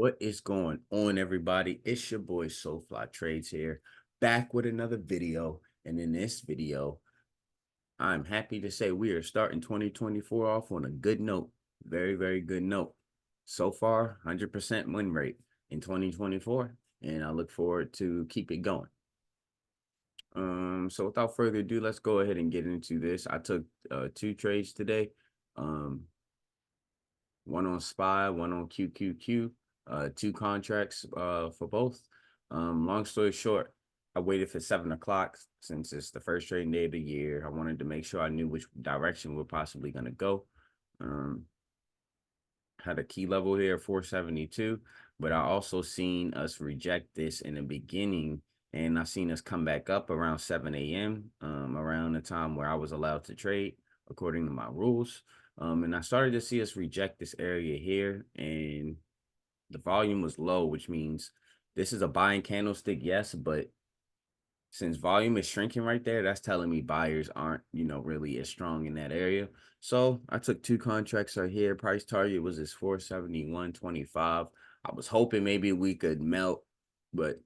What is going on, everybody? It's your boy Soulfly Trades here, back with another video. And in this video, I'm happy to say we are starting 2024 off on a good note. Very, very good note. So far, 100% win rate in 2024, and I look forward to keep it going. So without further ado, let's go ahead and get into this. I took two trades today. One on SPY, one on QQQ, two contracts for both. Long story short, I waited for 7 o'clock since it's the first trading day of the year. I wanted to make sure I knew which direction we're possibly going to go. Had a key level here, 472, but I also seen us reject this in the beginning, and I seen us come back up around 7 a.m., around the time where I was allowed to trade according to my rules. And I started to see us reject this area here, and the volume was low, which means this is a buying candlestick, yes, but since volume is shrinking right there, that's telling me buyers aren't, really as strong in that area. So I took two contracts right here. Price target was this 471.25. I was hoping maybe we could melt, but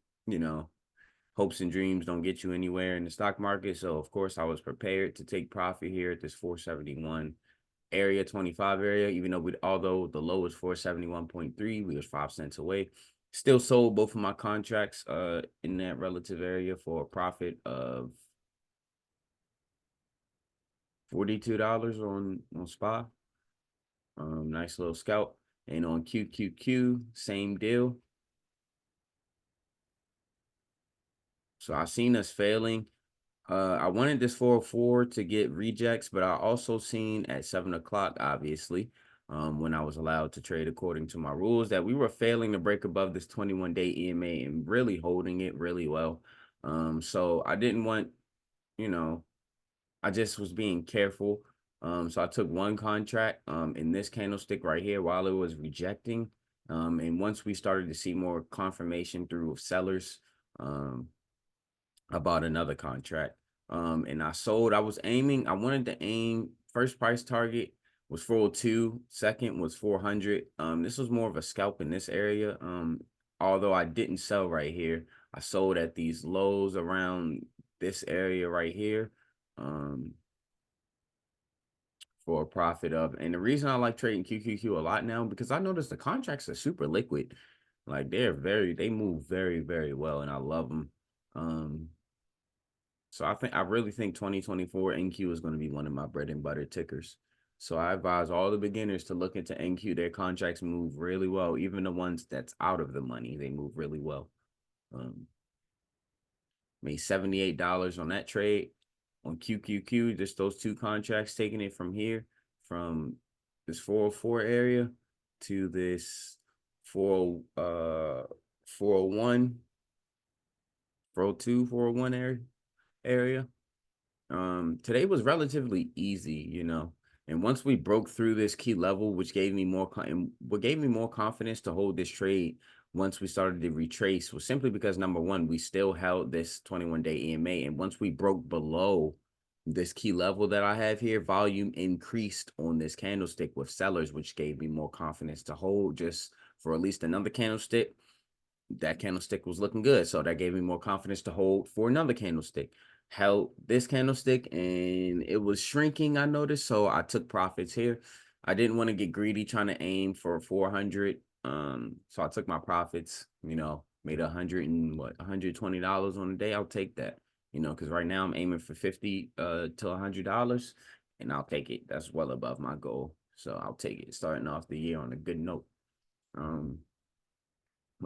hopes and dreams don't get you anywhere in the stock market. So of course I was prepared to take profit here at this 471 area, 25 area, even though although the low was 471.3, we was 5 cents away. Still sold both of my contracts in that relative area for a profit of $42 on SPY. Nice little scalp. And on QQQ, same deal. So I seen us failing. I wanted this 404 to get rejects, but I also seen at 7 o'clock, obviously, when I was allowed to trade according to my rules, that we were failing to break above this 21-day EMA and really holding it really well. So I didn't want, I just was being careful. So I took one contract in this candlestick right here while it was rejecting. And once we started to see more confirmation through sellers, I bought another contract. And I sold. I wanted to aim. First price target was 402. Second was 400. This was more of a scalp in this area. Although I didn't sell right here, I sold at these lows around this area right here. For a profit of, and the reason I like trading QQQ a lot now, because I noticed the contracts are super liquid. Like they move very, very well, and I love them. So I really think 2024 NQ is going to be one of my bread and butter tickers. So I advise all the beginners to look into NQ. Their contracts move really well. Even the ones that's out of the money, they move really well. Made $78 on that trade on QQQ. Just those two contracts, taking it from here, from this 404 area to this 401, 402, 401 area. Today was relatively easy, and once we broke through this key level, which gave me what gave me more confidence to hold this trade once we started to retrace, was simply because, number one, we still held this 21-day EMA, and once we broke below this key level that I have here, volume increased on this candlestick with sellers, which gave me more confidence to hold just for at least another candlestick. That candlestick was looking good, so that gave me more confidence to hold for another candlestick. Held this candlestick and it was shrinking, I noticed, so I took profits here. I didn't want to get greedy trying to aim for 400. So I took my profits, made $120 on the day. I'll take that, because right now I'm aiming for 50 to $100, and I'll take it. That's well above my goal, so I'll take it, starting off the year on a good note.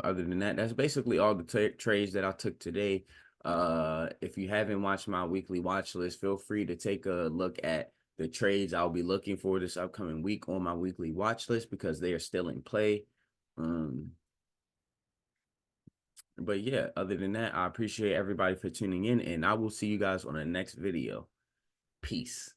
Other than that, that's basically all the trades that I took today. If you haven't watched my weekly watch list, feel free to take a look at the trades I'll be looking for this upcoming week on my weekly watch list, because they are still in play. But yeah, other than that, I appreciate everybody for tuning in, and I will see you guys on the next video. Peace.